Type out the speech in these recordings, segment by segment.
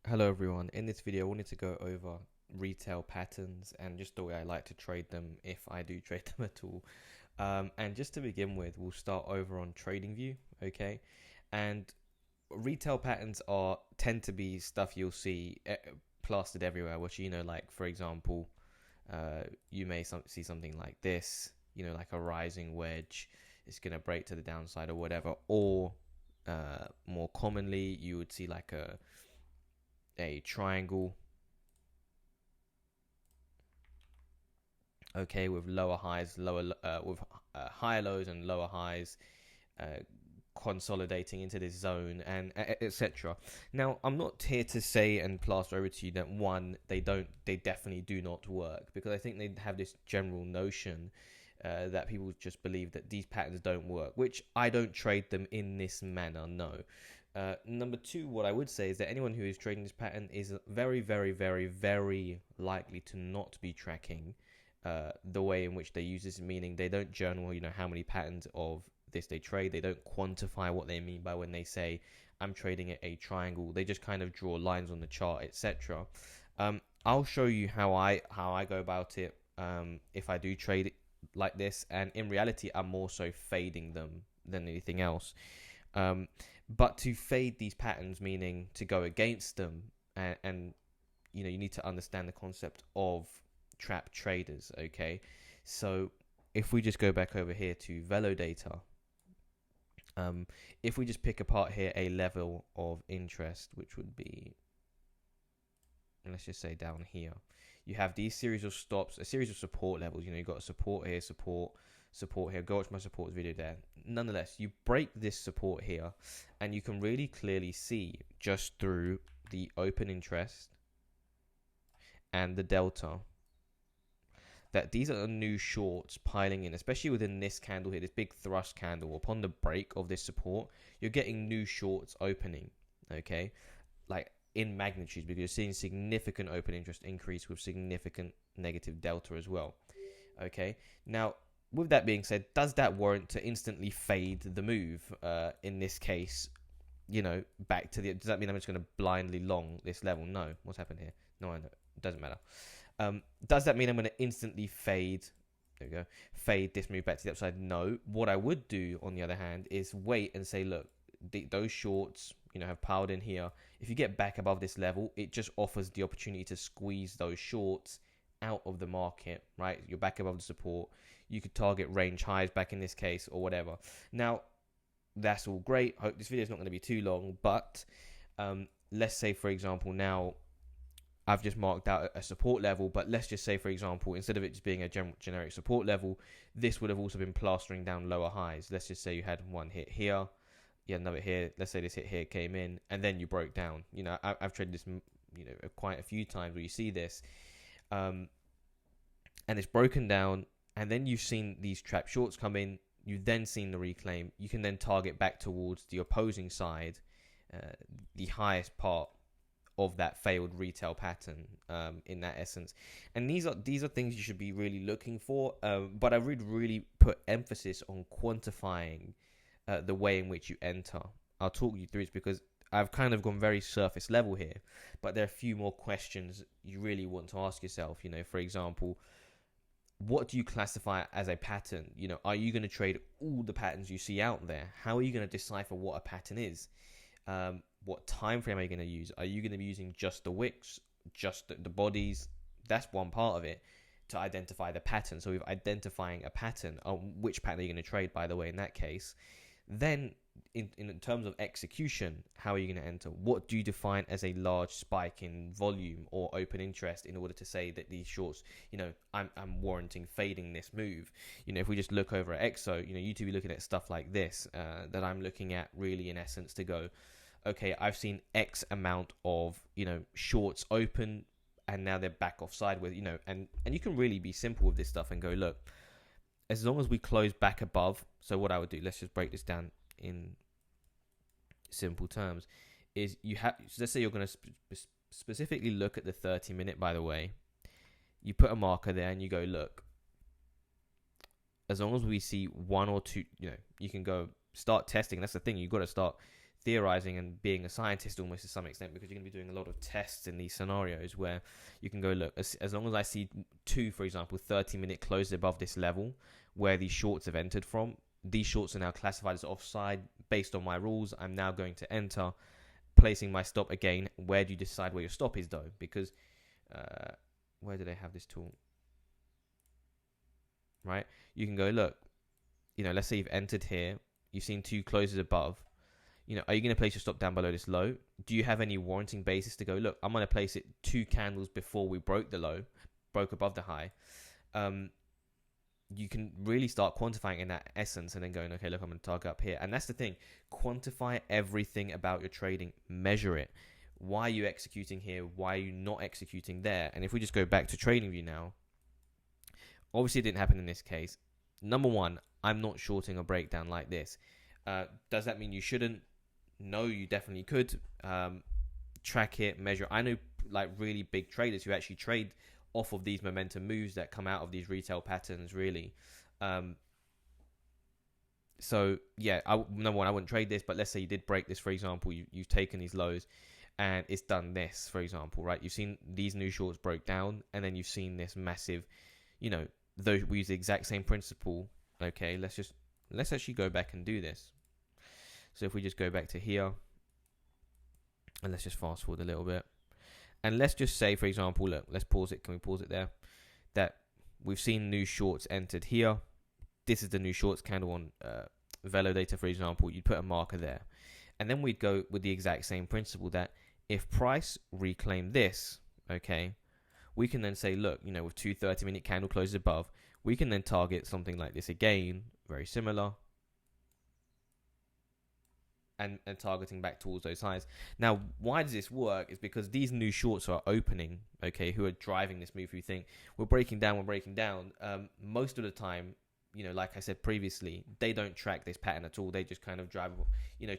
Hello everyone, in this video I wanted to go over retail patterns and just the way I like to trade them if I do trade them at all. And just to begin with, we'll start over on TradingView, okay? And retail patterns tend to be stuff you'll see plastered everywhere, which like for example, you may see something like this, like a rising wedge, it's going to break to the downside or whatever, or more commonly you would see like a triangle, okay, with lower highs, with higher lows and lower highs, uh, consolidating into this zone, and etc. Now, I'm not here to say and plaster over to you that they definitely do not work, because I think they have this general notion that people just believe that these patterns don't work, which I don't trade them in this manner. No. Number two, what I would say is that anyone who is trading this pattern is very, very, very, very likely to not be tracking the way in which they use this, meaning they don't journal, how many patterns of this they trade. They don't quantify what they mean by when they say, I'm trading at a triangle. They just kind of draw lines on the chart, etc. I'll show you how I go about it if I do trade it like this, and in reality, I'm more so fading them than anything else. But to fade these patterns, meaning to go against them, and you need to understand the concept of trap traders. Okay, so if we just go back over here to velo data, if we just pick apart here a level of interest, which would be, let's just say down here, you have these series of stops, a series of support levels. You've got a support here, support here. Go watch my supports video there. Nonetheless, you break this support here, and you can really clearly see just through the open interest and the delta that these are new shorts piling in, especially within this candle here, this big thrust candle. Upon the break of this support, you're getting new shorts opening, okay, like in magnitudes, because you're seeing significant open interest increase with significant negative delta as well. Okay, now with that being said, does that warrant to instantly fade the move? In this case, back to the. Does that mean I'm just going to blindly long this level? No. What's happened here? No, I know. It doesn't matter. Does that mean I'm going to instantly fade? There we go. Fade this move back to the upside? No. What I would do, on the other hand, is wait and say, look, those shorts, have piled in here. If you get back above this level, it just offers the opportunity to squeeze those shorts out of the market, right? You're back above the support. You could target range highs back in this case or whatever. Now, that's all great. Hope this video is not going to be too long, but let's say, for example, now I've just marked out a support level, but let's just say, for example, instead of it just being a generic support level, this would have also been plastering down lower highs. Let's just say you had one hit here, you had another here. Let's say this hit here came in, and then you broke down. I've traded this, quite a few times where you see this, and it's broken down, and then you've seen these trap shorts come in. You've then seen the reclaim. You can then target back towards the opposing side, the highest part of that failed retail pattern, in that essence. And these are things you should be really looking for, but I would really put emphasis on quantifying the way in which you enter. I'll talk you through it, because I've kind of gone very surface level here, but there are a few more questions you really want to ask yourself. For example, what do you classify as a pattern? Are you going to trade all the patterns you see out there? How are you going to decipher what a pattern is? What time frame are you going to use? Are you going to be using just the wicks, just the bodies? That's one part of it, to identify the pattern. So with identifying a pattern, which pattern are you going to trade, by the way, in that case? Then in terms of execution, how are you going to enter? What do you define as a large spike in volume or open interest in order to say that these shorts, I'm warranting fading this move? If we just look over at EXO, you to be looking at stuff like this, that I'm looking at really in essence to go, okay, I've seen X amount of, shorts open, and now they're back off sideways, and you can really be simple with this stuff and go, look, as long as we close back above. So what I would do, let's just break this down in simple terms, is let's say you're going to specifically look at the 30-minute, by the way. You put a marker there and you go, look, as long as we see one or two, you can go start testing. That's the thing. You've got to start theorizing and being a scientist almost to some extent, because you're going to be doing a lot of tests in these scenarios where you can go, look, as long as I see two, for example, 30-minute closes above this level where these shorts have entered from, these shorts are now classified as offside based on my rules. I'm now going to enter, placing my stop again. Where do you decide where your stop is though? Because where do they have this tool? Right? You can go, look, let's say you've entered here. You've seen two closes above. Are you going to place your stop down below this low? Do you have any warranting basis to go, look, I'm going to place it 2 candles before we broke the low, broke above the high? You can really start quantifying in that essence and then going, okay, look, I'm going to target up here. And that's the thing. Quantify everything about your trading. Measure it. Why are you executing here? Why are you not executing there? And if we just go back to TradingView now, obviously it didn't happen in this case. Number one, I'm not shorting a breakdown like this. Does that mean you shouldn't? No, you definitely could. Track it, measure. I know like really big traders who actually trade off of these momentum moves that come out of these retail patterns, really. So yeah, number one, I wouldn't trade this, but let's say you did break this, for example, you've taken these lows and it's done this, for example, right? You've seen these new shorts broke down and then you've seen this massive, though we use the exact same principle. Okay, let's actually go back and do this. So if we just go back to here and let's just fast forward a little bit. And let's just say, for example, look, let's pause it. Can we pause it there? That we've seen new shorts entered here. This is the new shorts candle on Velo data, for example. You'd put a marker there. And then we'd go with the exact same principle that if price reclaimed this, okay, we can then say, look, with 2 30-minute candle closes above, we can then target something like this again, very similar, and targeting back towards those highs. Now, why does this work? Is because these new shorts are opening, okay, who are driving this move. You think we're breaking down. Most of the time, like I said previously, they don't track this pattern at all. They just kind of drive,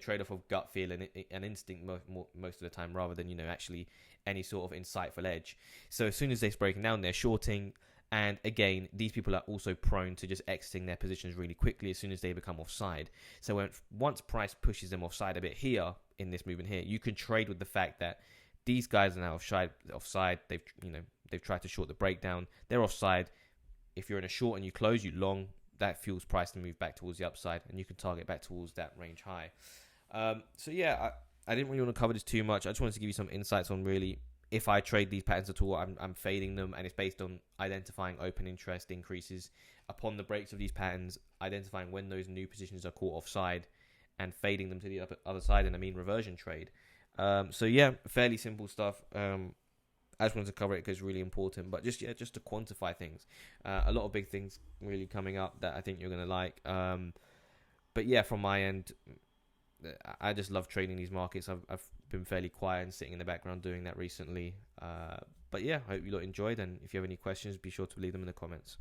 trade off of gut feel and instinct most of the time, rather than, actually any sort of insightful edge. So as soon as they're breaking down, they're shorting. And again, these people are also prone to just exiting their positions really quickly as soon as they become offside. So once price pushes them offside a bit here in this movement here, you can trade with the fact that these guys are now offside. They've tried to short the breakdown. They're offside. If you're in a short and you close, you long, that fuels price to move back towards the upside, and you can target back towards that range high. So yeah, I didn't really want to cover this too much. I just wanted to give you some insights on really, if I trade these patterns at all, I'm fading them, and it's based on identifying open interest increases upon the breaks of these patterns, identifying when those new positions are caught offside, and fading them to the other side in a mean reversion trade. So yeah, fairly simple stuff. I just wanted to cover it because it's really important, but just to quantify things. A lot of big things really coming up that I think you're going to like. But yeah, from my end, I just love trading these markets. I've been fairly quiet and sitting in the background doing that recently. But yeah, I hope you lot enjoyed. And if you have any questions, be sure to leave them in the comments.